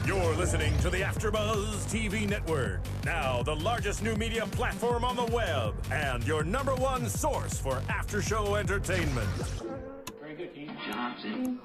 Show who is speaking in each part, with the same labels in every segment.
Speaker 1: You're listening to the AFTERBUZZ TV Network, now the largest new media platform on the web, and your #1 source for after-show entertainment.
Speaker 2: Very good, Keith Johnson.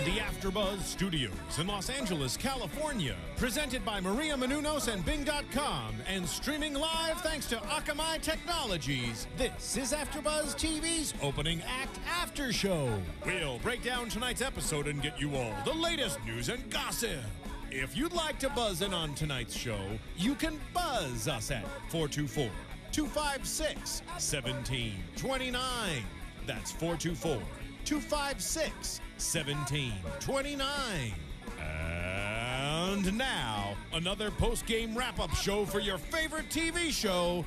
Speaker 1: The AFTERBUZZ Studios in Los Angeles, California. Presented by Maria Menounos and Bing.com and streaming live thanks to Akamai Technologies. This is AFTERBUZZ TV's Opening Act After Show. We'll break down tonight's episode and get you all the latest news and gossip. If you'd like to buzz in on tonight's show, you can buzz us at 424-256-1729. That's 424-256-1729. And now, another post-game wrap-up show for your favorite TV show.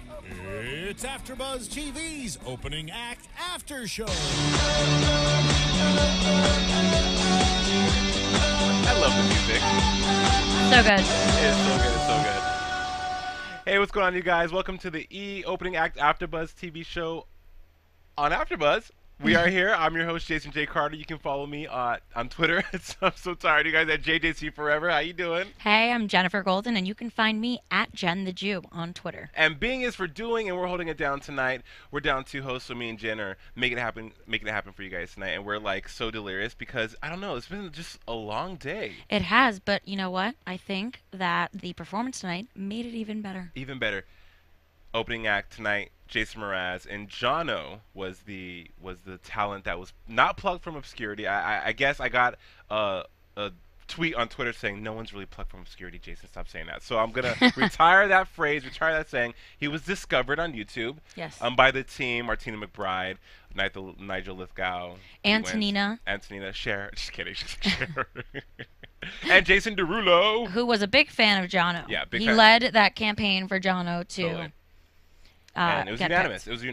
Speaker 1: It's AFTERBUZZ TV's Opening Act After Show.
Speaker 3: I love the music.
Speaker 4: So good.
Speaker 3: It's so good. It's so good. Hey, what's going on, you guys? Welcome to the Opening Act AFTERBUZZ TV show on AFTERBUZZ. We are here. I'm your host, Jason J. Carter. You can follow me on Twitter. I'm so tired, you guys, at JJC Forever. How you doing?
Speaker 4: Hey, I'm Jenifer Golden, and you can find me at Jen the Jew on Twitter.
Speaker 3: And Bing is for doing, and we're holding it down tonight. We're down 2 hosts, so me and Jen are making it happen for you guys tonight. And we're like so delirious because I don't know, it's been just a long day.
Speaker 4: It has, but you know what? I think that the performance tonight made it even better.
Speaker 3: Even better. Opening act tonight, Jason Mraz, and Jono was the talent that was not plucked from obscurity. I guess I got a tweet on Twitter saying no one's really plucked from obscurity. Jason, stop saying that. So I'm gonna retire that phrase, retire that saying. He was discovered on YouTube.
Speaker 4: Yes.
Speaker 3: By the team, Martina McBride, Nigel Lithgow,
Speaker 4: Antonina,
Speaker 3: Cher. Just kidding. Cher. And Jason Derulo,
Speaker 4: who was a big fan of Jono.
Speaker 3: Yeah, big
Speaker 4: he
Speaker 3: fan.
Speaker 4: led that campaign for Jono to.
Speaker 3: Totally. And it was
Speaker 4: get
Speaker 3: unanimous.
Speaker 4: picked.
Speaker 3: It was a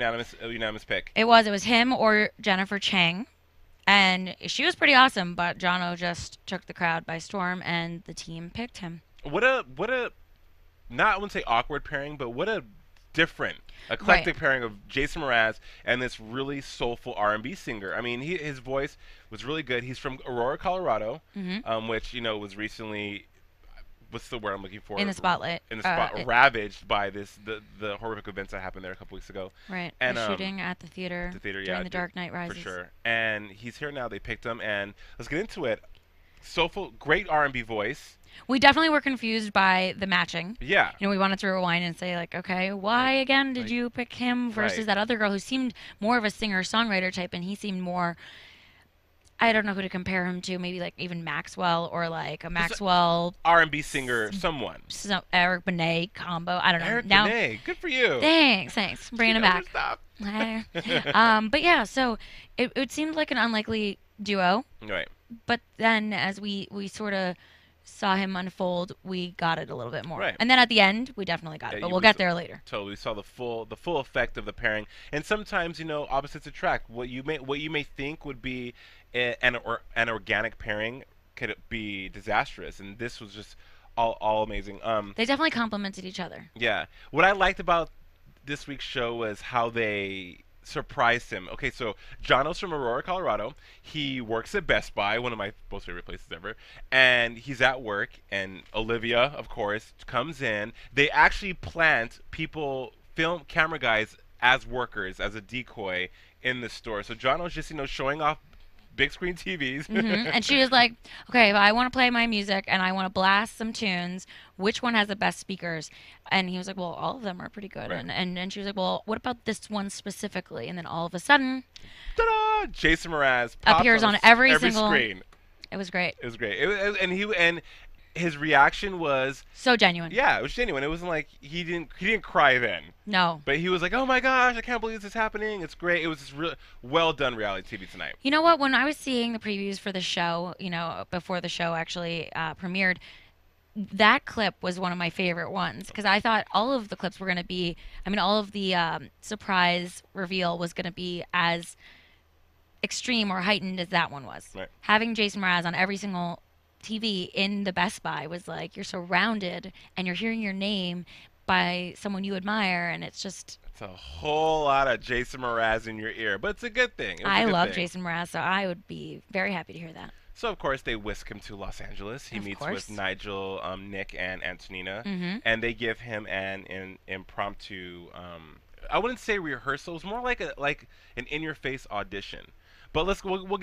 Speaker 3: unanimous pick.
Speaker 4: It was him or Jennifer Chang, and she was pretty awesome. But Jono just took the crowd by storm, and the team picked him.
Speaker 3: What a not I wouldn't say awkward pairing, but what a different, eclectic pairing of Jason Mraz and this really soulful R&B singer. I mean, his voice was really good. He's from Aurora, Colorado, which was recently. What's the word I'm looking for?
Speaker 4: In the spotlight.
Speaker 3: Ravaged by the horrific events that happened there a couple weeks ago.
Speaker 4: Right.
Speaker 3: And
Speaker 4: the shooting at the theater. During the Dark Knight Rises.
Speaker 3: For sure. And he's here now. They picked him, and let's get into it. Soulful, great R&B voice.
Speaker 4: We definitely were confused by the matching.
Speaker 3: Yeah.
Speaker 4: We wanted to rewind and say, like, okay, why again did you pick him versus that other girl who seemed more of a singer-songwriter type, and he seemed more. I don't know who to compare him to. Maybe like even Maxwell or like a Maxwell
Speaker 3: R&B singer, someone.
Speaker 4: Eric Benet combo. I don't know.
Speaker 3: Eric Benet, good for you.
Speaker 4: Thanks. Bringing him back. But yeah, so it seemed like an unlikely duo.
Speaker 3: Right.
Speaker 4: But then as we sort of saw him unfold, we got it a little bit more.
Speaker 3: Right.
Speaker 4: And then at the end, we definitely got it. But we'll get there later.
Speaker 3: Totally. We saw the full effect of the pairing. And sometimes, opposites attract. What you may think would be an organic pairing could be disastrous, and this was just all amazing.
Speaker 4: They definitely complemented each other.
Speaker 3: Yeah. What I liked about this week's show was how they surprised him. Okay, so Jono's from Aurora, Colorado. He works at Best Buy, one of my most favorite places ever. And he's at work, and Olivia, of course, comes in. They actually plant camera guys as workers, as a decoy in the store. So Jono's just, showing off big screen TVs.
Speaker 4: And she was like, okay, if I want to play my music and I want to blast some tunes, which one has the best speakers? And he was like, well, all of them are pretty good.
Speaker 3: Right.
Speaker 4: And she was like, well, what about this one specifically? And then all of a sudden,
Speaker 3: ta-da! Jason Mraz
Speaker 4: appears on every single
Speaker 3: screen.
Speaker 4: It was great.
Speaker 3: It was great. And his reaction was
Speaker 4: so genuine.
Speaker 3: Yeah, it was genuine. It wasn't like he didn't cry then.
Speaker 4: No.
Speaker 3: But he was like, "Oh my gosh, I can't believe this is happening. It's great." It was just really well done reality TV tonight.
Speaker 4: You know what? When I was seeing the previews for the show, before the show actually premiered, that clip was one of my favorite ones because I thought all of the clips were going to be. All of the surprise reveal was going to be as extreme or heightened as that one was.
Speaker 3: Right.
Speaker 4: Having Jason Mraz on every single TV in the Best Buy was like you're surrounded and you're hearing your name by someone you admire, and it's just.
Speaker 3: It's a whole lot of Jason Mraz in your ear, but it's a good thing. It's a
Speaker 4: I
Speaker 3: good
Speaker 4: love
Speaker 3: thing.
Speaker 4: Jason Mraz, so I would be very happy to hear that.
Speaker 3: So of course they whisk him to Los Angeles. He
Speaker 4: Of
Speaker 3: meets
Speaker 4: course.
Speaker 3: with Nigel, Nick, and Antonina,
Speaker 4: Mm-hmm.
Speaker 3: and they give him an impromptu. I wouldn't say rehearsal. It's more like an in-your-face audition. But we'll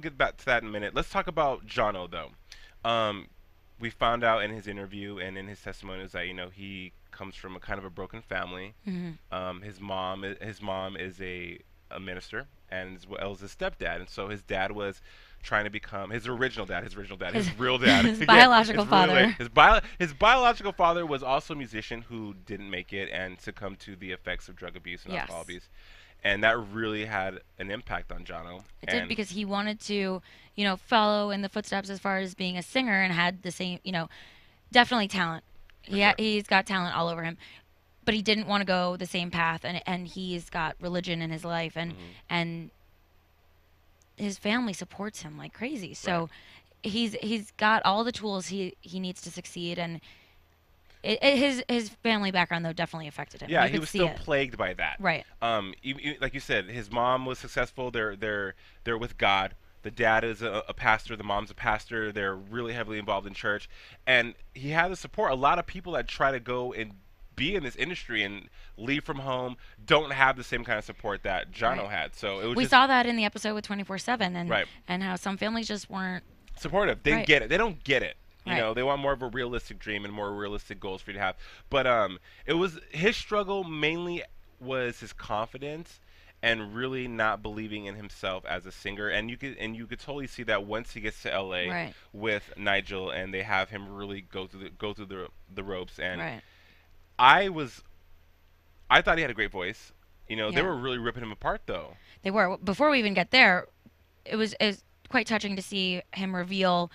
Speaker 3: get back to that in a minute. Let's talk about Jono though. We found out in his interview and in his testimonies that he comes from a kind of a broken family.
Speaker 4: Mm-hmm.
Speaker 3: His mom is a minister, and as well as his stepdad, and so his dad was trying to become his original dad, his real dad.
Speaker 4: His
Speaker 3: Yeah,
Speaker 4: biological
Speaker 3: his real
Speaker 4: father.
Speaker 3: dad. His biological father was also a musician who didn't make it and succumbed to the effects of drug abuse and
Speaker 4: Yes.
Speaker 3: alcohol abuse, and that really had an impact on Jono.
Speaker 4: It did, because he wanted to, follow in the footsteps as far as being a singer, and had the same, definitely talent.
Speaker 3: Sure.
Speaker 4: He's got talent all over him, but he didn't want to go the same path, and he's got religion in his life, and
Speaker 3: Mm-hmm.
Speaker 4: and his family supports him like crazy. So
Speaker 3: Right.
Speaker 4: he's got all the tools he needs to succeed, and his family background though definitely affected him.
Speaker 3: Yeah,
Speaker 4: You
Speaker 3: he
Speaker 4: could
Speaker 3: was
Speaker 4: see
Speaker 3: still
Speaker 4: it.
Speaker 3: plagued by that.
Speaker 4: Right.
Speaker 3: Like you said, his mom was successful. They're with God. The dad is a pastor. The mom's a pastor. They're really heavily involved in church, and he had the support. A lot of people that try to go and be in this industry and leave from home don't have the same kind of support that Jono
Speaker 4: Right.
Speaker 3: had. So it was
Speaker 4: We
Speaker 3: just
Speaker 4: saw that in the episode with 24/7, and
Speaker 3: Right.
Speaker 4: and how some families just weren't.
Speaker 3: supportive. They
Speaker 4: Right.
Speaker 3: get it. They don't get it.
Speaker 4: Right.
Speaker 3: They want more of a realistic dream and more realistic goals for you to have. But it was his struggle mainly was his confidence and really not believing in himself as a singer. And you could totally see that once he gets to LA
Speaker 4: Right.
Speaker 3: with Nigel, and they have him really go through the ropes. And
Speaker 4: Right.
Speaker 3: I thought he had a great voice. They
Speaker 4: Yeah.
Speaker 3: were really ripping him apart though.
Speaker 4: They were. Before we even get there, it was quite touching to see him reveal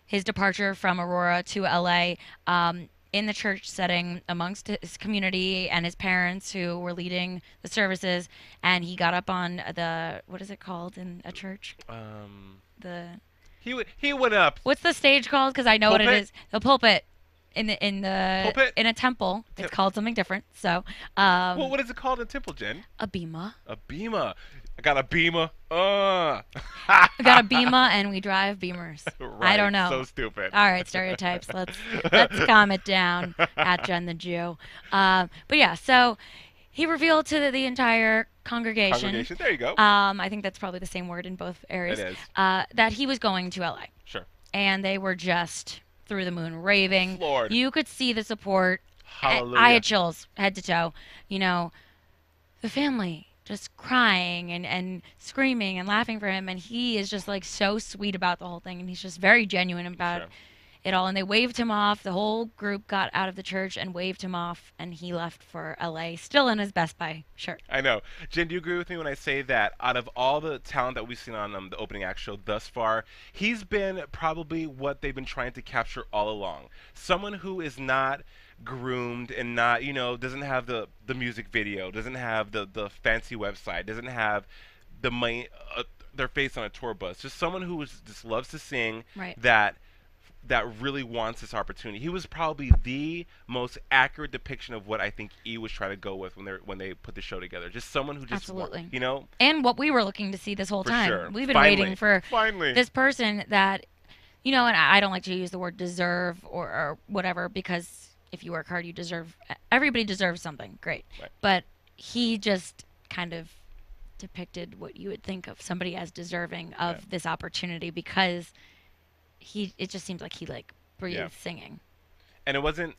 Speaker 4: his departure from Aurora to LA, in the church setting amongst his community and his parents who were leading the services. And he got up on what is it called in a church?
Speaker 3: He went up.
Speaker 4: What's the stage called? Because I know what it
Speaker 3: Pulpit?
Speaker 4: is. The pulpit. In the
Speaker 3: Pulpit?
Speaker 4: in a temple, it's
Speaker 3: Tep-
Speaker 4: called something different. So,
Speaker 3: Well, what is it called in Temple, Jen?
Speaker 4: a bima.
Speaker 3: A Beamer. I got a Beamer.
Speaker 4: We got a Bema and we drive Beamers. I
Speaker 3: Right,
Speaker 4: don't know.
Speaker 3: So stupid.
Speaker 4: All right, stereotypes. Let's calm it down at Jen the Jew. But yeah, so he revealed to the entire congregation.
Speaker 3: Congregation. There you go.
Speaker 4: I think that's probably the same word in both areas.
Speaker 3: It is.
Speaker 4: That he was going to LA,
Speaker 3: Sure.
Speaker 4: and they were just through the moon, raving.
Speaker 3: Floored.
Speaker 4: You could see the support.
Speaker 3: Hallelujah.
Speaker 4: I had chills head to toe. The family just crying and screaming and laughing for him, and he is just like so sweet about the whole thing, and he's just very genuine about
Speaker 3: Sure.
Speaker 4: it all. And they waved him off. The whole group got out of the church and waved him off, and he left for LA, still in his Best Buy shirt.
Speaker 3: I know. Jen, do you agree with me when I say that out of all the talent that we've seen on the opening act show thus far, he's been probably what they've been trying to capture all along. Someone who is not groomed and not, doesn't have the music video, doesn't have the fancy website, doesn't have the money, their face on a tour bus. Just someone who just loves to sing,
Speaker 4: Right.
Speaker 3: that really wants this opportunity. He was probably the most accurate depiction of what I think E was trying to go with when they put the show together. Just someone who just
Speaker 4: Absolutely.
Speaker 3: wa-
Speaker 4: And what we were looking to see this whole
Speaker 3: For
Speaker 4: time.
Speaker 3: sure.
Speaker 4: We've been
Speaker 3: Finally.
Speaker 4: waiting for
Speaker 3: Finally.
Speaker 4: this person that, and I don't like to use the word deserve or whatever, because if you work hard, you deserve. Everybody deserves something. Great.
Speaker 3: Right.
Speaker 4: But he just kind of depicted what you would think of somebody as deserving of
Speaker 3: Yeah.
Speaker 4: this opportunity, because it just seemed like he breathed
Speaker 3: Yeah.
Speaker 4: singing.
Speaker 3: And it wasn't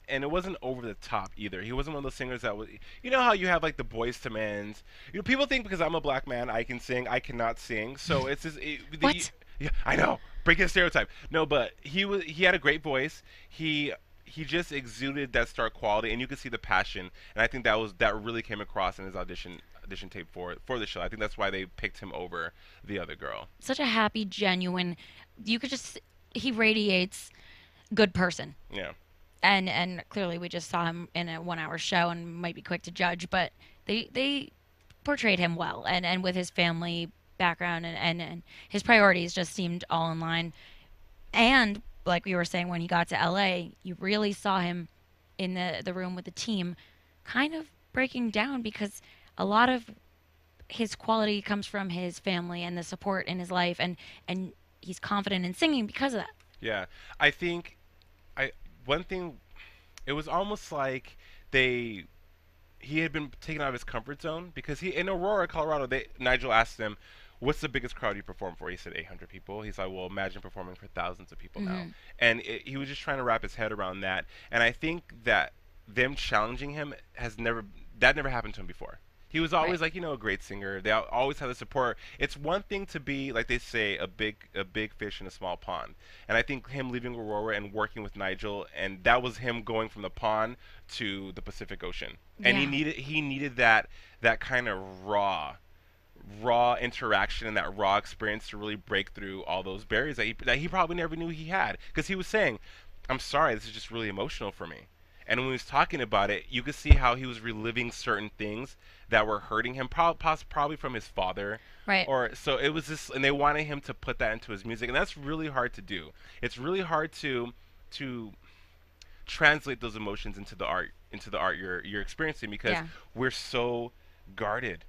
Speaker 3: over the top either. He wasn't one of those singers that was, how you have like the Boys to Men's. People think because I'm a black man I can sing. I cannot sing. So it's just
Speaker 4: What?
Speaker 3: Yeah, I know. Breaking the stereotype. No, but he had a great voice. He just exuded that star quality, and you could see the passion. And I think that really came across in his audition tape for the show. I think that's why they picked him over the other girl.
Speaker 4: Such a happy, genuine. You could just. He radiates good person.
Speaker 3: Yeah.
Speaker 4: And clearly we just saw him in a 1-hour show and might be quick to judge, but they portrayed him well, and with his family background and his priorities just seemed all in line. And like we were saying, when he got to LA, you really saw him in the room with the team, kind of breaking down because a lot of his quality comes from his family and the support in his life, and he's confident in singing because of that.
Speaker 3: Yeah, I think one thing, it was almost like they he had been taken out of his comfort zone because he in Aurora, Colorado. Nigel asked him, "What's the biggest crowd you perform for?" He said 800 people. He's like, "Well, imagine performing for thousands of people now." And he was just trying to wrap his head around that. And I think that them challenging him never happened to him before. He was always like, a great singer. They always had the support. It's one thing to be, like they say, a big fish in a small pond. And I think him leaving Aurora and working with Nigel, and that was him going from the pond to the Pacific Ocean. And he needed that kind of raw interaction and that raw experience to really break through all those barriers that he probably never knew he had. Because he was saying, "I'm sorry, this is just really emotional for me." And when he was talking about it, you could see how he was reliving certain things that were hurting him, probably from his father.
Speaker 4: Right.
Speaker 3: Or so it was this, and they wanted him to put that into his music, and that's really hard to do. It's really hard to translate those emotions into the art you're experiencing, because we're so guarded.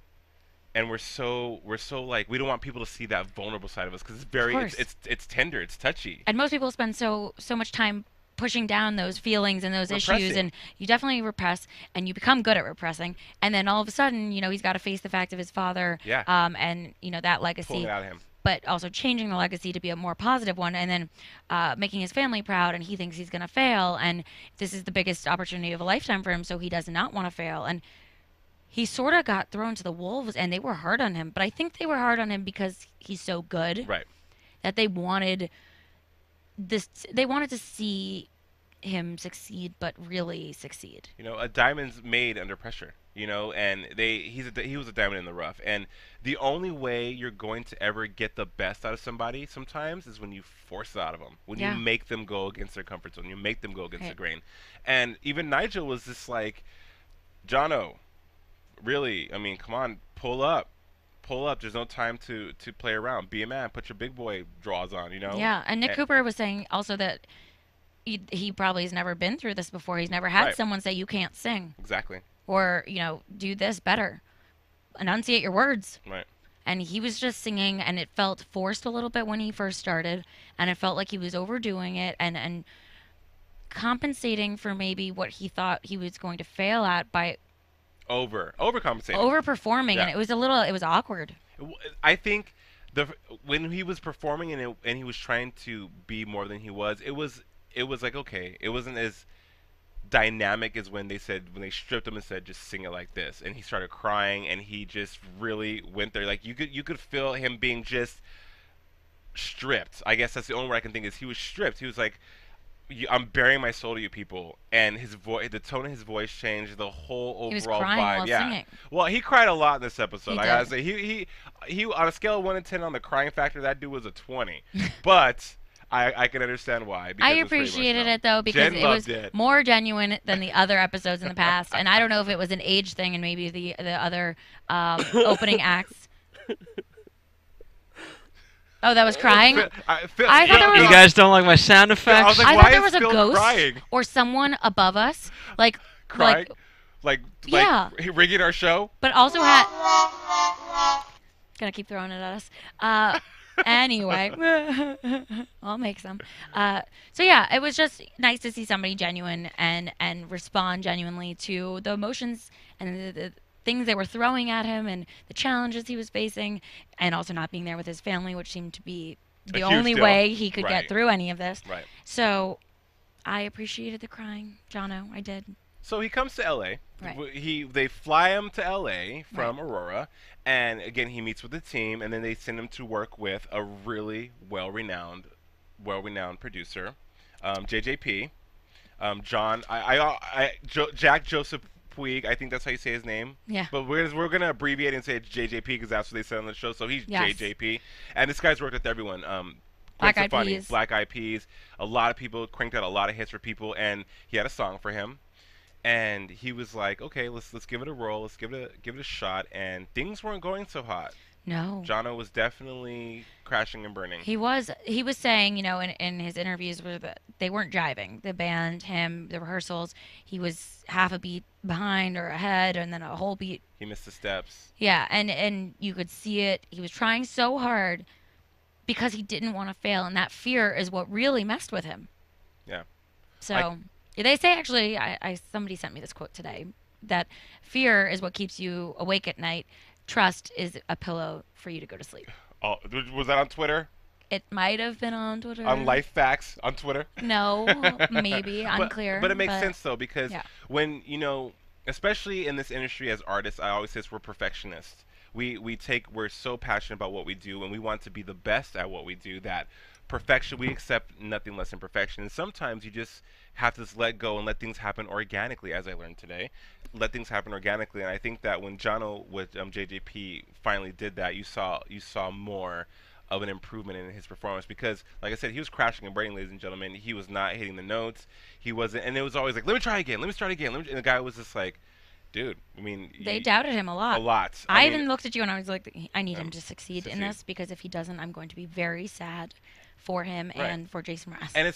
Speaker 3: And we're so like, we don't want people to see that vulnerable side of us, because it's tender, it's touchy.
Speaker 4: And most people spend so much time pushing down those feelings and those issues, and you definitely repress, and you become good at repressing, and then all of a sudden, he's got to face the fact of his father, and that legacy,
Speaker 3: pulling it out of him,
Speaker 4: but also changing the legacy to be a more positive one, and then making his family proud, and he thinks he's going to fail, and this is the biggest opportunity of a lifetime for him, so he does not want to fail, and he sort of got thrown to the wolves, and they were hard on him, but I think they were hard on him because he's so good,
Speaker 3: right?
Speaker 4: That they wanted to see him succeed, but really succeed.
Speaker 3: A diamond's made under pressure, and he was a diamond in the rough. And the only way you're going to ever get the best out of somebody sometimes is when you force it out of them, when you make them go against their comfort zone, you make them go against the grain. And even Nigel was just like, "Jono, really, I mean, come on, pull up. There's no time to play around. Be a man. Put your big boy draws on,
Speaker 4: Yeah, and Nick Cooper was saying also that he probably has never been through this before. He's never had someone say, "You can't sing."
Speaker 3: Exactly.
Speaker 4: Or, do this better. Enunciate your words.
Speaker 3: Right.
Speaker 4: And he was just singing, and it felt forced a little bit when he first started, and it felt like he was overdoing it and compensating for maybe what he thought he was going to fail at by
Speaker 3: overcompensating,
Speaker 4: overperforming, and it was awkward.
Speaker 3: I think when he was performing and he was trying to be more than he was, it was like, okay, it wasn't as dynamic as when they stripped him and said, "Just sing it like this," and he started crying, and he just really went there. Like you could feel him being just stripped. I guess that's the only word I can think is he was stripped. He was like, "I'm bearing my soul to you people," and the tone of his voice changed, the whole overall
Speaker 4: he was crying
Speaker 3: vibe.
Speaker 4: While singing.
Speaker 3: Well, he cried a lot in this episode. I gotta
Speaker 4: did.
Speaker 3: say, he on a scale of 1 to 10 on the crying factor, that dude was a 20. But I can understand why.
Speaker 4: I appreciated it though, because it was more genuine than the other episodes in the past, and I don't know if it was an age thing and maybe the other opening acts. Oh, that was crying? I thought there was
Speaker 5: You guys don't like my sound effects?
Speaker 3: Like,
Speaker 4: I thought there was a ghost
Speaker 3: crying?
Speaker 4: or someone above us, like
Speaker 3: crying, like rigging our show.
Speaker 4: But also gonna keep throwing it at us. Anyway, I'll make some. So yeah, it was just nice to see somebody genuine and respond genuinely to the emotions and the things they were throwing at him and the challenges he was facing, and also not being there with his family, which seemed to be the only way he could get through any of this.
Speaker 3: Right.
Speaker 4: So I appreciated the crying, Jono. I did.
Speaker 3: So he comes to L.A.
Speaker 4: Right.
Speaker 3: They fly him to L.A. from Aurora, and again he meets with the team, and then they send him to work with a really well-renowned producer, JJP, Jack Joseph Puig. I think that's how you say his name.
Speaker 4: Yeah.
Speaker 3: But we're gonna abbreviate and say it's JJP because that's what they said on the show. So he's
Speaker 4: Yes.
Speaker 3: JJP, and this guy's worked with everyone.
Speaker 4: Black
Speaker 3: Gwen
Speaker 4: Eyed
Speaker 3: Stefani,
Speaker 4: Peas.
Speaker 3: Black Eyed Peas. A lot of people cranked out a lot of hits for people, and he had a song for him. And he was like, "Okay, let's give it a roll. Let's give it a shot." And things weren't going so hot.
Speaker 4: No.
Speaker 3: Jono was definitely crashing and burning.
Speaker 4: He was saying, in his interviews where they weren't jiving. The band, him, the rehearsals, he was half a beat behind or ahead and then a whole beat.
Speaker 3: He missed the steps.
Speaker 4: Yeah, and you could see it. He was trying so hard because he didn't want to fail, and that fear is what really messed with him.
Speaker 3: Yeah.
Speaker 4: So, they say actually, somebody sent me this quote today, that fear is what keeps you awake at night. Trust is a pillow for you to go to sleep.
Speaker 3: Oh, was that on Twitter?
Speaker 4: It might have been on Twitter.
Speaker 3: On Life Facts on Twitter?
Speaker 4: No, maybe. Unclear.
Speaker 3: But it makes sense, though, because
Speaker 4: yeah.
Speaker 3: when, especially in this industry as artists, I always say we're perfectionists. We're so passionate about what we do, and we want to be the best at what we do that perfection, we accept nothing less than perfection. And sometimes you just have to just let go and let things happen organically, as I learned today. Let things happen organically. And I think that when Jono with JJP finally did that, you saw more of an improvement in his performance, because, like I said, he was crashing and burning, ladies and gentlemen. He was not hitting the notes. He wasn't, and it was always like, let me try again, let me start again. And the guy was just like, dude, I mean,
Speaker 4: they doubted him a lot.
Speaker 3: A lot.
Speaker 4: I even looked at you and I was like, I need him to succeed in this, because if he doesn't, I'm going to be very sad for him and for Jason Mraz.
Speaker 3: And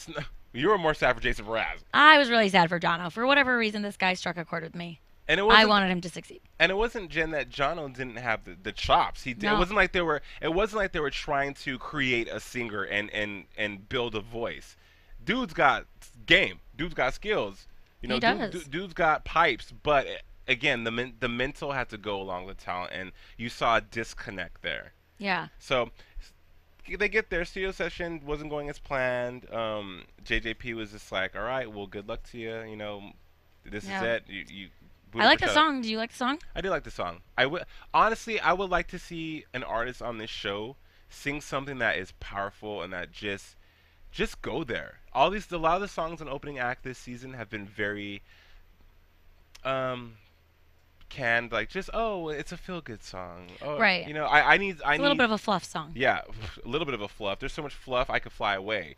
Speaker 3: you were more sad for Jason Mraz.
Speaker 4: I was really sad for Jono. For whatever reason, this guy struck a chord with me. And I wanted him to succeed.
Speaker 3: And it wasn't, Jen, that Jono didn't have the chops. He did. No. It wasn't like they were trying to create a singer and build a voice. Dude's got game. Dude's got skills.
Speaker 4: He does.
Speaker 3: Dude's got pipes, but again, the mental had to go along with talent, and you saw a disconnect there.
Speaker 4: Yeah.
Speaker 3: So they get their studio session, wasn't going as planned. JJP was just like, all right, well, good luck to you. This is it.
Speaker 4: I like the song. Do you like the song?
Speaker 3: I do like the song. Honestly, I would like to see an artist on this show sing something that is powerful and that just go there. A lot of the songs on Opening Act this season have been very canned, like just it's a feel good song.
Speaker 4: Right.
Speaker 3: I need
Speaker 4: a little bit of a fluff song.
Speaker 3: Yeah, a little bit of a fluff. There's so much fluff, I could fly away.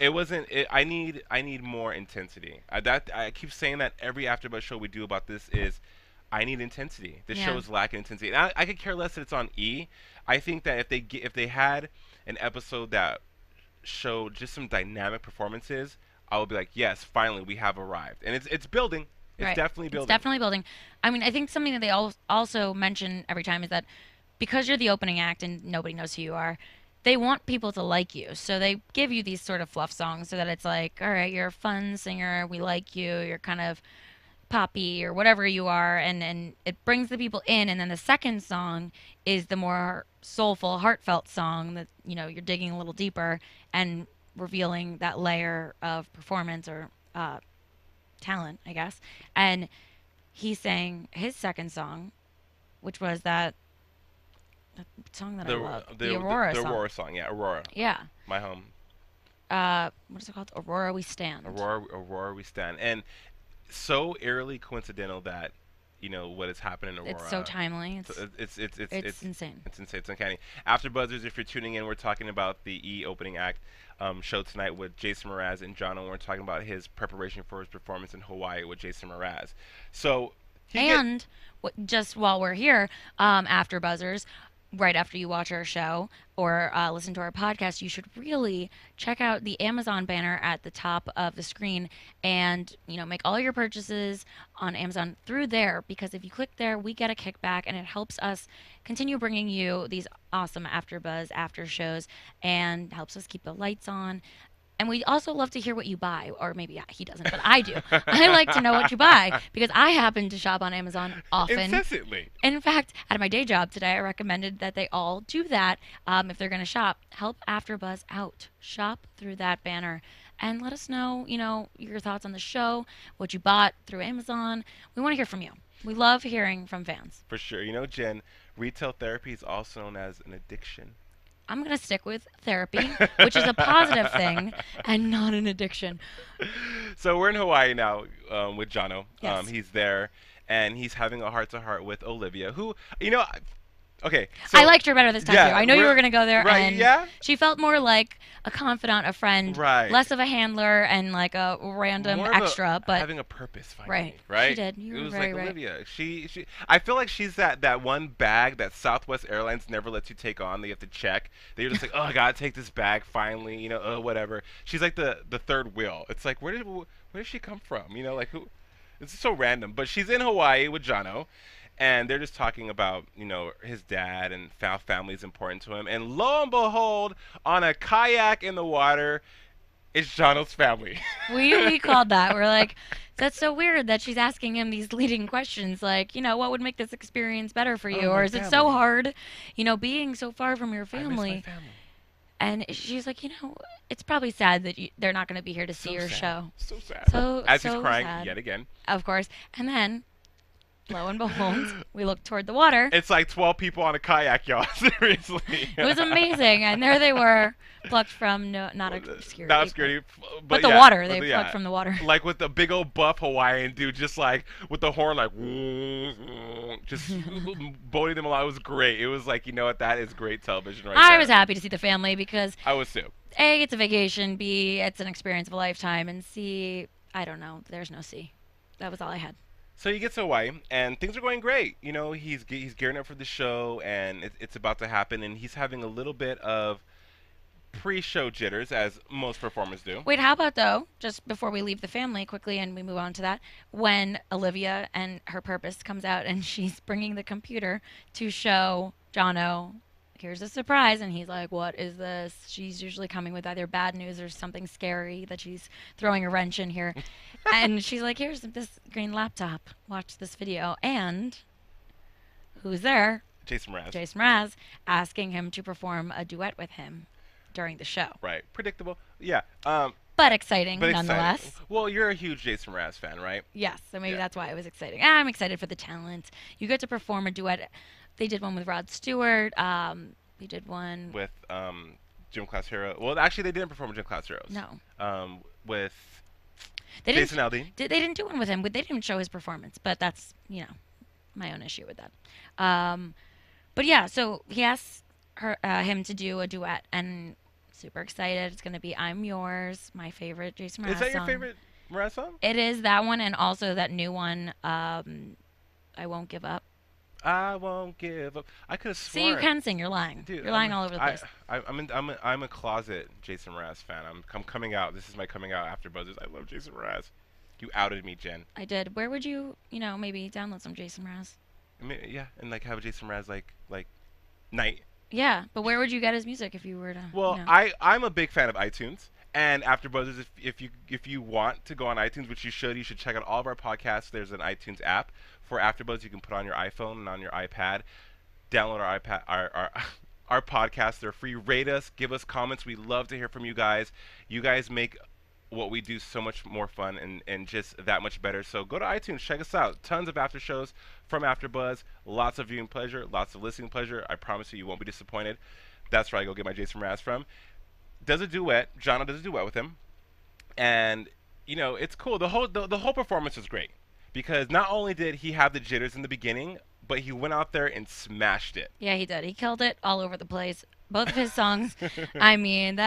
Speaker 3: I need more intensity. I keep saying that every AfterBuzz show we do about this is I need intensity. This show is lacking intensity. And I could care less that it's on E. I think that if they had an episode that showed just some dynamic performances, I would be like, yes, finally we have arrived. And it's building. It's definitely building.
Speaker 4: It's definitely building. I mean, I think something that they also mention every time is that because you're the opening act and nobody knows who you are, they want people to like you. So they give you these sort of fluff songs so that it's like, all right, you're a fun singer, we like you, you're kind of poppy or whatever you are, and it brings the people in. And then the second song is the more soulful, heartfelt song that, you're digging a little deeper and revealing that layer of performance or talent, I guess. And he sang his second song, which was that song that I love, the Aurora song.
Speaker 3: The Aurora song, yeah, Aurora.
Speaker 4: Yeah.
Speaker 3: My home.
Speaker 4: What is it called? Aurora We Stand.
Speaker 3: Aurora We Stand. And so eerily coincidental that what has happened in Aurora.
Speaker 4: It's so timely.
Speaker 3: It's
Speaker 4: insane.
Speaker 3: It's insane. It's uncanny. AfterBuzzers, if you're tuning in, we're talking about the E Opening Act show tonight with Jason Mraz and Jono. We're talking about his preparation for his performance in Hawaii with Jason Mraz. So
Speaker 4: just while we're here, AfterBuzzers, right after you watch our show or listen to our podcast, you should really check out the Amazon banner at the top of the screen and make all your purchases on Amazon through there, because if you click there, we get a kickback and it helps us continue bringing you these awesome AfterBuzz after shows and helps us keep the lights on. And we also love to hear what you buy, or maybe he doesn't, but I do. I like to know what you buy because I happen to shop on Amazon often.
Speaker 3: Incessantly.
Speaker 4: In fact, at my day job today, I recommended that they all do that if they're going to shop. Help AfterBuzz out. Shop through that banner and let us know, your thoughts on the show, what you bought through Amazon. We want to hear from you. We love hearing from fans.
Speaker 3: For sure. Jen, retail therapy is also known as an addiction.
Speaker 4: I'm going to stick with therapy, which is a positive thing and not an addiction.
Speaker 3: So we're in Hawaii now with Jono.
Speaker 4: Yes.
Speaker 3: He's there, and he's having a heart-to-heart with Olivia, who, Okay. So,
Speaker 4: I liked her better this time
Speaker 3: yeah,
Speaker 4: too. I know you
Speaker 3: we're-
Speaker 4: were gonna go there,
Speaker 3: right,
Speaker 4: and
Speaker 3: yeah?
Speaker 4: she felt more like a confidant, a friend,
Speaker 3: Right.
Speaker 4: less of a handler and like a random
Speaker 3: More of
Speaker 4: extra. But
Speaker 3: having a purpose finally.
Speaker 4: Right.
Speaker 3: Right.
Speaker 4: She did. You
Speaker 3: it
Speaker 4: were
Speaker 3: was
Speaker 4: very
Speaker 3: like
Speaker 4: right.
Speaker 3: Olivia. She. I feel like she's that one bag that Southwest Airlines never lets you take on. That you have to check. That you're just like, oh, I gotta take this bag finally. You know, whatever. She's like the third wheel. It's like where did she come from? You know, like who? It's so random. But she's in Hawaii with Jono. And they're just talking about, you know, his dad and family is important to him. And lo and behold, on a kayak in the water, it's Jono's family.
Speaker 4: we called that. We're like, that's so weird that she's asking him these leading questions, like, you know, what would make this experience better for you,
Speaker 3: Oh,
Speaker 4: or
Speaker 3: my
Speaker 4: is it so
Speaker 3: family.
Speaker 4: hard, you know, being so far from your
Speaker 3: I miss
Speaker 4: family?
Speaker 3: my family.
Speaker 4: And she's like, you know, it's probably sad that they're not going to be here to see
Speaker 3: So
Speaker 4: your
Speaker 3: sad.
Speaker 4: show.
Speaker 3: So sad.
Speaker 4: So
Speaker 3: As he's
Speaker 4: so
Speaker 3: crying
Speaker 4: sad.
Speaker 3: yet again.
Speaker 4: Of course. And then, lo and behold, we look toward the water.
Speaker 3: It's like 12 people on a kayak, y'all. Seriously.
Speaker 4: It was amazing, and there they were, plucked from not obscurity.
Speaker 3: Not obscurity,
Speaker 4: But the
Speaker 3: yeah,
Speaker 4: water, they
Speaker 3: but
Speaker 4: plucked from the water.
Speaker 3: Like with the big old buff Hawaiian dude, just like with the horn, like just boating them along. It was great. It was like, you know what, that is great television right there.
Speaker 4: I was happy to see the family because
Speaker 3: I was too.
Speaker 4: A, it's a vacation, B, it's an experience of a lifetime, and C, I don't know, there's no C. That was all I had.
Speaker 3: So he gets to Hawaii, and things are going great. You know, he's gearing up for the show, and it's about to happen, and he's having a little bit of pre-show jitters, as most performers do.
Speaker 4: Wait, how about though, just before we leave the family quickly and we move on to that, when Olivia and her purpose comes out and she's bringing the computer to show Jono, here's a surprise, and he's like, what is this? She's usually coming with either bad news or something scary that she's throwing a wrench in here. And she's like, here's this green laptop. Watch this video. And who's there?
Speaker 3: Jason Mraz.
Speaker 4: Jason Mraz, asking him to perform a duet with him during the show.
Speaker 3: Right. Predictable. Yeah.
Speaker 4: But exciting,
Speaker 3: But
Speaker 4: nonetheless.
Speaker 3: exciting. Well, you're a huge Jason Mraz fan, right?
Speaker 4: Yes, so maybe
Speaker 3: Yeah.
Speaker 4: that's why it was exciting. I'm excited for the talent. You get to perform a duet. They did one with Rod Stewart. They did one
Speaker 3: With Gym Class Hero. Well, actually, they didn't perform with Gym Class Heroes.
Speaker 4: No.
Speaker 3: With
Speaker 4: They
Speaker 3: Jason
Speaker 4: didn't,
Speaker 3: Aldean.
Speaker 4: They didn't do one with him. They didn't even show his performance, but that's, you know, my own issue with that. But yeah, so he asked him to do a duet, and super excited. It's going to be I'm Yours, my favorite Jason Mraz song.
Speaker 3: Is that your favorite Mraz song?
Speaker 4: It is that one, and also that new one, I Won't Give Up.
Speaker 3: I won't give up. I could have sworn.
Speaker 4: See, you can sing. You're lying.
Speaker 3: Dude,
Speaker 4: You're lying all over the place.
Speaker 3: I'm a closet Jason Mraz fan. I'm coming out. This is my coming out after Buzzers. I love Jason Mraz. You outed me, Jen.
Speaker 4: I did. Where would you, maybe download some Jason Mraz?
Speaker 3: I mean, yeah, and like have a Jason Mraz like night.
Speaker 4: Yeah, but where would you get his music if you were to?
Speaker 3: Well, I'm a big fan of iTunes. And After Buzzers, if you want to go on iTunes, which you should check out all of our podcasts. There's an iTunes app for AfterBuzz. You can put on your iPhone and on your iPad. Download our podcast. They're free. Rate us. Give us comments. We love to hear from you guys. You guys make what we do so much more fun and just that much better. So go to iTunes. Check us out. Tons of after shows from AfterBuzz. Lots of viewing pleasure. Lots of listening pleasure. I promise you won't be disappointed. That's where I go get my Jason Mraz from. Does a duet. Jono does a duet with him, and it's cool. The whole performance was great because not only did he have the jitters in the beginning, but he went out there and smashed it.
Speaker 4: Yeah, he did. He killed it all over the place. Both of his songs. I mean,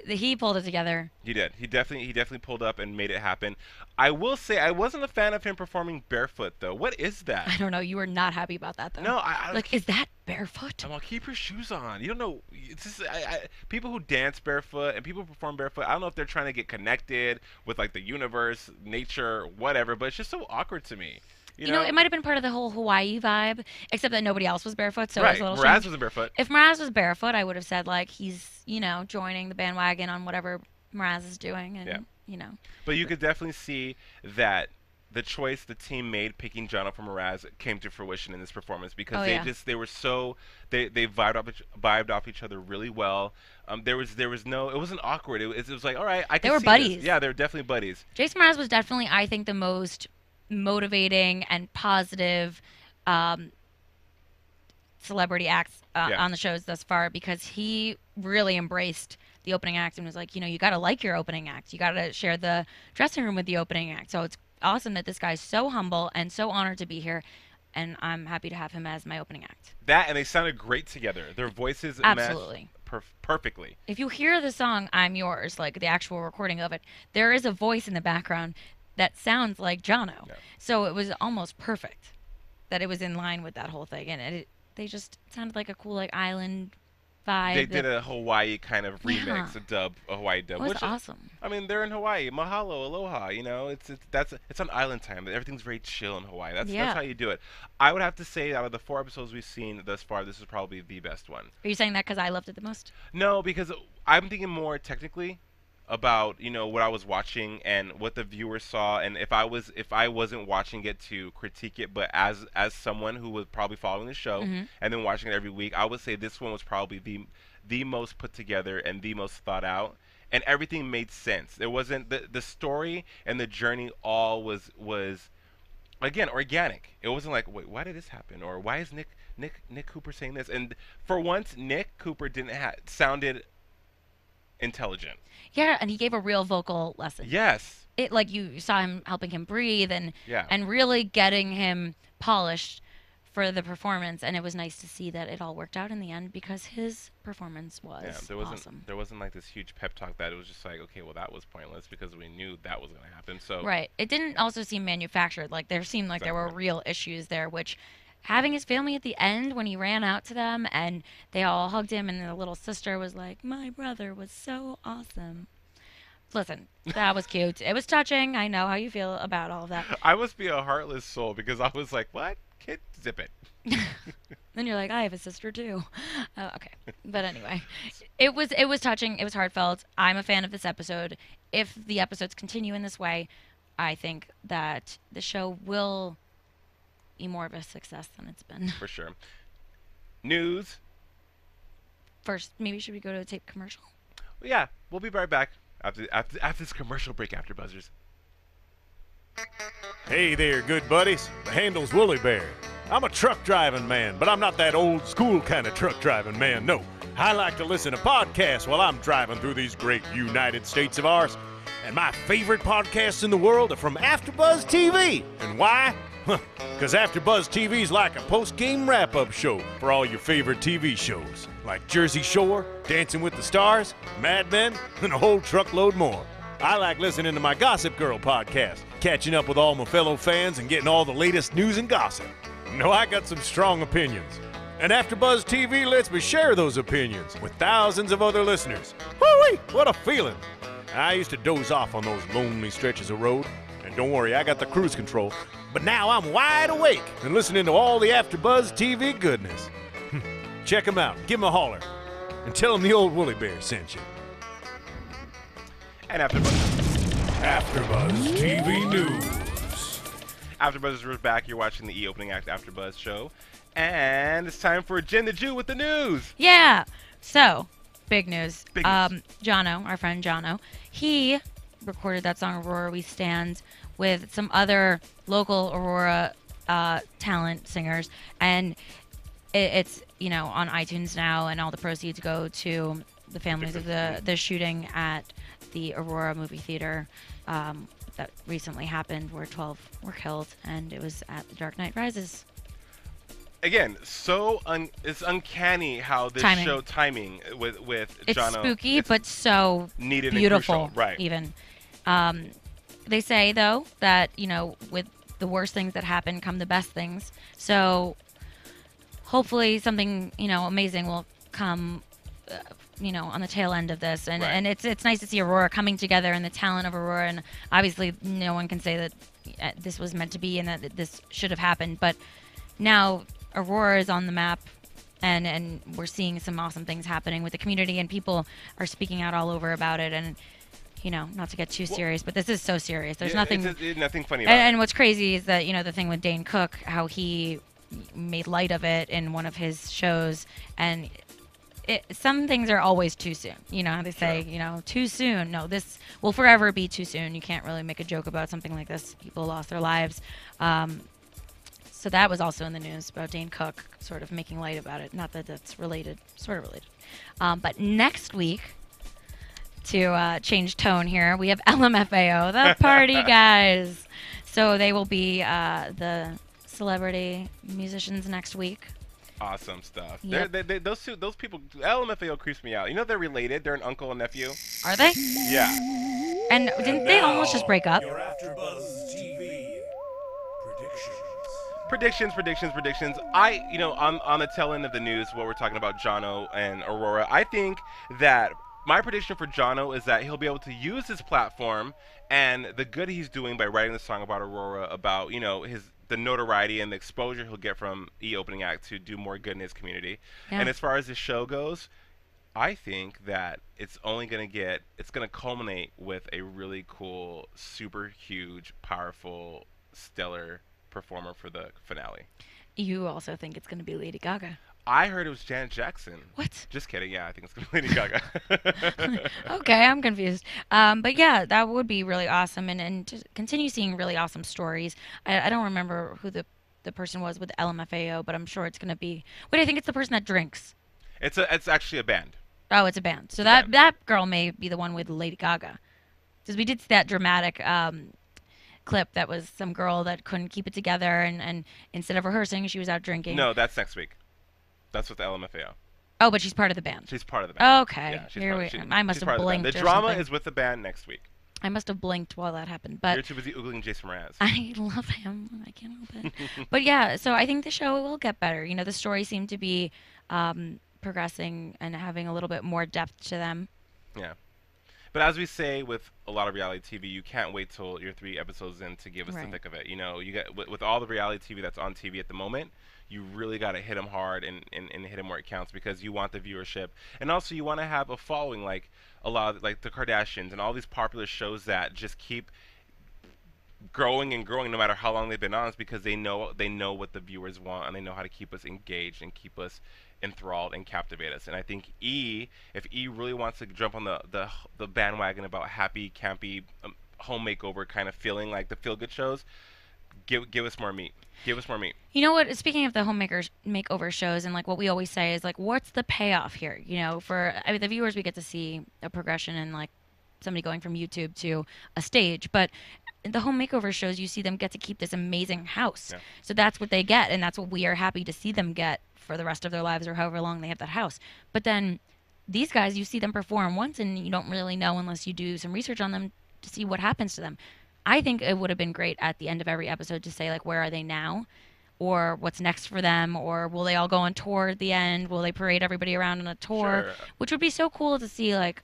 Speaker 4: he pulled it together.
Speaker 3: He did. He definitely pulled up and made it happen. I will say I wasn't a fan of him performing barefoot though. What is that?
Speaker 4: I don't know. You were not happy about that though.
Speaker 3: No,
Speaker 4: is that barefoot?
Speaker 3: I'm like, keep your shoes on. You don't know. It's just people who dance barefoot and people who perform barefoot. I don't know if they're trying to get connected with like the universe, nature, whatever. But it's just so awkward to me. You know,
Speaker 4: it might have been part of the whole Hawaii vibe, except that nobody else was barefoot, so
Speaker 3: right.
Speaker 4: it was a little
Speaker 3: Mraz
Speaker 4: strange.
Speaker 3: wasn't barefoot.
Speaker 4: If Mraz was barefoot, I would have said like he's, joining the bandwagon on whatever Mraz is doing, and
Speaker 3: But you could definitely see that the choice the team made picking Jono for Mraz came to fruition in this performance because they were so they vibed off each other really well. There was no, it wasn't awkward. It was like, all right, I can see
Speaker 4: They were buddies.
Speaker 3: This. Yeah, they were definitely buddies.
Speaker 4: Jason Mraz was definitely, I think, the most motivating and positive celebrity acts on the shows thus far because he really embraced the opening act and was like, you got to like your opening act. You got to share the dressing room with the opening act. So it's awesome that this guy's so humble and so honored to be here. and I'm happy to have him as my opening act.
Speaker 3: That, and they sounded great together. Their voices
Speaker 4: Absolutely
Speaker 3: matched perfectly.
Speaker 4: If you hear the song "I'm Yours," like the actual recording of it, there is a voice in the background that sounds like Jono.
Speaker 3: Yeah.
Speaker 4: So it was almost perfect that it was in line with that whole thing, and they just sounded like a cool like island vibe.
Speaker 3: They did a Hawaii kind of remix, a Hawaii dub.
Speaker 4: It was
Speaker 3: which
Speaker 4: awesome.
Speaker 3: I mean, they're in Hawaii. Mahalo, aloha. You know, it's on island time. Everything's very chill in Hawaii. That's how you do it. I would have to say, out of the 4 episodes we've seen thus far, this is probably the best one.
Speaker 4: Are you saying that because I loved it the most?
Speaker 3: No, because I'm thinking more technically about what I was watching and what the viewers saw, and if I wasn't watching it to critique it, but as someone who was probably following the show and then watching it every week, I would say this one was probably the most put together and the most thought out, and everything made sense. There wasn't the story and the journey all was again organic. It wasn't like, wait, why did this happen, or why is Nick Cooper saying this? And for once, Nick Cooper sounded intelligent.
Speaker 4: Yeah, and he gave a real vocal lesson.
Speaker 3: Yes.
Speaker 4: It like you saw him helping him breathe and
Speaker 3: Yeah.
Speaker 4: and really getting him polished for the performance, and it was nice to see that it all worked out in the end because his performance was awesome.
Speaker 3: There wasn't like this huge pep talk that it was just like, okay, well that was pointless because we knew that was going to happen. So
Speaker 4: Right. It didn't also seem manufactured. Like there seemed like there were real issues there, which having his family at the end when he ran out to them and they all hugged him and the little sister was like, "My brother was so awesome." Listen, that was cute. It was touching. I know how you feel about all of that.
Speaker 3: I must be a heartless soul because I was like, what? Kid, zip it.
Speaker 4: Then you're like, I have a sister too. Okay, but anyway, it was touching. It was heartfelt. I'm a fan of this episode. If the episodes continue in this way, I think that the show will be more of a success than it's been.
Speaker 3: For sure. News.
Speaker 4: First, maybe should we go to a tape commercial?
Speaker 3: Well, yeah, we'll be right back after this commercial break. After Buzzers.
Speaker 6: Hey there, good buddies. The handle's Woolly Bear. I'm a truck driving man, but I'm not that old school kind of truck driving man, no. I like to listen to podcasts while I'm driving through these great United States of ours. And my favorite podcasts in the world are from AFTERBUZZ TV. And why? Because AFTERBUZZ TV's like a post-game wrap-up show for all your favorite TV shows. Like Jersey Shore, Dancing with the Stars, Mad Men, and a whole truckload more. I like listening to my Gossip Girl podcast, catching up with all my fellow fans and getting all the latest news and gossip. No, I got some strong opinions. And AFTERBUZZ TV lets me share those opinions with thousands of other listeners. Woo-wee, what a feeling. I used to doze off on those lonely stretches of road. And don't worry, I got the cruise control. But now I'm wide awake and listening to all the AFTERBUZZ TV goodness. Check them out, give them a holler, and tell them the old Woolly Bear sent you.
Speaker 3: And AFTERBUZZ
Speaker 6: TV News.
Speaker 3: AFTERBUZZ is back. You're watching the Opening Act AFTERBUZZ show. And it's time for Jen the Jew with the news.
Speaker 4: Yeah. So, big news.
Speaker 3: Big news.
Speaker 4: Jono, our friend Jono, he recorded that song Aurora We Stand with some other local Aurora talent singers, and it's on iTunes now, and all the proceeds go to the families of the shooting at the Aurora movie theater that recently happened where 12 were killed, and it was at The Dark Knight Rises.
Speaker 3: Again, it's uncanny how this show timing with
Speaker 4: it's
Speaker 3: Jono.
Speaker 4: Spooky, but so
Speaker 3: needed
Speaker 4: beautiful,
Speaker 3: and crucial. Right.
Speaker 4: Even. They say, though, that, with the worst things that happen come the best things. So hopefully something, amazing will come, on the tail end of this. And,
Speaker 3: right.
Speaker 4: and it's nice to see Aurora coming together and the talent of Aurora. And obviously no one can say that this was meant to be and that this should have happened. But now Aurora is on the map. And we're seeing some awesome things happening with the community. And people are speaking out all over about it. And not to get too serious, but this is so serious. There's nothing
Speaker 3: funny about it.
Speaker 4: And what's crazy is that, the thing with Dane Cook, how he made light of it in one of his shows. And some things are always too soon. How they say, too soon. No, this will forever be too soon. You can't really make a joke about something like this. People lost their lives. So that was also in the news about Dane Cook sort of making light about it. Not that that's related, sort of related. But next week, to change tone here, we have LMFAO, the party guys. So they will be the celebrity musicians next week.
Speaker 3: Awesome stuff.
Speaker 4: Yep.
Speaker 3: Those people, LMFAO creeps me out. You know they're related. They're an uncle and nephew.
Speaker 4: Are they?
Speaker 3: Yeah.
Speaker 4: And didn't they almost just break up?
Speaker 7: Your AFTERBUZZ TV
Speaker 3: Predictions. On the tail end of the news, what we're talking about, Jono and Aurora, I think that my prediction for Jono is that he'll be able to use his platform and the good he's doing by writing the song about Aurora, about, the notoriety and the exposure he'll get from Opening Act to do more good in his community.
Speaker 4: Yeah.
Speaker 3: And as far as the show goes, I think that it's going to culminate with a really cool, super huge, powerful, stellar performer for the finale.
Speaker 4: You also think it's going to be Lady Gaga.
Speaker 3: I heard it was Janet Jackson.
Speaker 4: What?
Speaker 3: Just kidding. Yeah, I think it's going to be Lady Gaga.
Speaker 4: Okay, I'm confused. But yeah, that would be really awesome, and to continue seeing really awesome stories. I don't remember who the person was with LMFAO, but I'm sure it's going to be. Wait, I think it's the person that drinks.
Speaker 3: It's actually a band.
Speaker 4: Oh, it's a band. So that girl may be the one with Lady Gaga, because we did see that dramatic clip that was some girl that couldn't keep it together, and instead of rehearsing, she was out drinking.
Speaker 3: No, that's next week. That's with the LMFAO.
Speaker 4: Oh, but she's part of the band.
Speaker 3: She's part of the band.
Speaker 4: Okay.
Speaker 3: Yeah,
Speaker 4: I must have blinked.
Speaker 3: The drama is with the band next week.
Speaker 4: I must have blinked while that happened. But
Speaker 3: You're too busy oogling Jason Mraz.
Speaker 4: I love him. I can't help it. But yeah, so I think the show will get better. The stories seem to be progressing and having a little bit more depth to them.
Speaker 3: Yeah. But as we say with a lot of reality TV, you can't wait till you're 3 episodes in to give us the thick of it. You get with all the reality TV that's on TV at the moment, you really got to hit them hard and hit them where it counts, because you want the viewership, and also you want to have a following like a lot of, like the Kardashians and all these popular shows that just keep growing and growing no matter how long they've been on, because they know what the viewers want, and they know how to keep us engaged and keep us enthralled and captivate us. And I think if E really wants to jump on the bandwagon about happy, campy, home makeover kind of feeling, like the feel-good shows, give us more meat. Give us more meat.
Speaker 4: You know what? Speaking of the makeover shows, and like what we always say is like, what's the payoff here? For the viewers, we get to see a progression in like somebody going from YouTube to a stage, but the home makeover shows, you see them get to keep this amazing house. Yeah. So that's what they get, and that's what we are happy to see them get for the rest of their lives, or however long they have that house. But then these guys, you see them perform once, and you don't really know unless you do some research on them to see what happens to them. I think it would have been great at the end of every episode to say, like, where are they now? Or what's next for them? Or will they all go on tour at the end? Will they parade everybody around on a tour?
Speaker 3: Sure.
Speaker 4: Which would be so cool to see, like,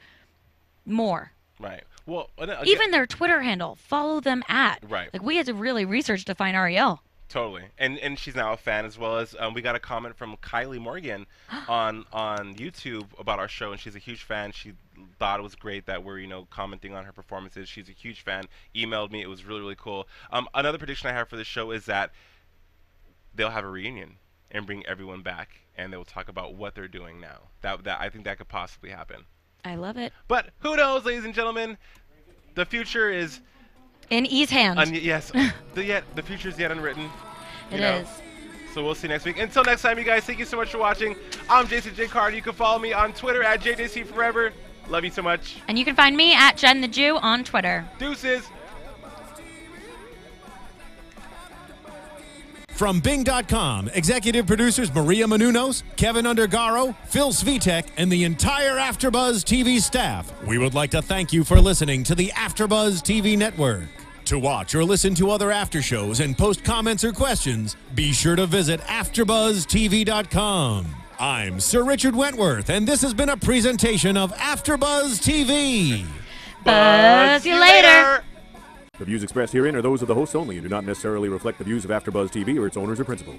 Speaker 4: more.
Speaker 3: Right. Well, again,
Speaker 4: even their Twitter handle, follow them at.
Speaker 3: Right.
Speaker 4: Like, we had to really research to find Ariel.
Speaker 3: Totally. And she's now a fan, as well as we got a comment from Kylie Morgan on YouTube about our show, and she's a huge fan. She thought it was great that we're commenting on her performances. She's a huge fan. Emailed me. It was really, really cool. Another prediction I have for the show is that they'll have a reunion and bring everyone back, and they'll talk about what they're doing now. That I think that could possibly happen.
Speaker 4: I love it.
Speaker 3: But who knows, ladies and gentlemen? The future is
Speaker 4: in E's hands.
Speaker 3: Yes. The future is yet unwritten.
Speaker 4: It is.
Speaker 3: So we'll see you next week. Until next time, you guys, thank you so much for watching. I'm Jason J. Carter. You can follow me on Twitter at JJCForever. Love you so much.
Speaker 4: And you can find me at Jen the Jew on Twitter.
Speaker 3: Deuces.
Speaker 1: From Bing.com, executive producers Maria Menounos, Kevin Undergaro, Phil Svitek, and the entire AfterBuzz TV staff, we would like to thank you for listening to the AfterBuzz TV network. To watch or listen to other after shows and post comments or questions, be sure to visit AfterBuzzTV.com. I'm Sir Richard Wentworth, and this has been a presentation of AfterBuzz TV.
Speaker 4: Buzz you later.
Speaker 6: The views expressed herein are those of the hosts only and do not necessarily reflect the views of AfterBuzz TV or its owners or principals.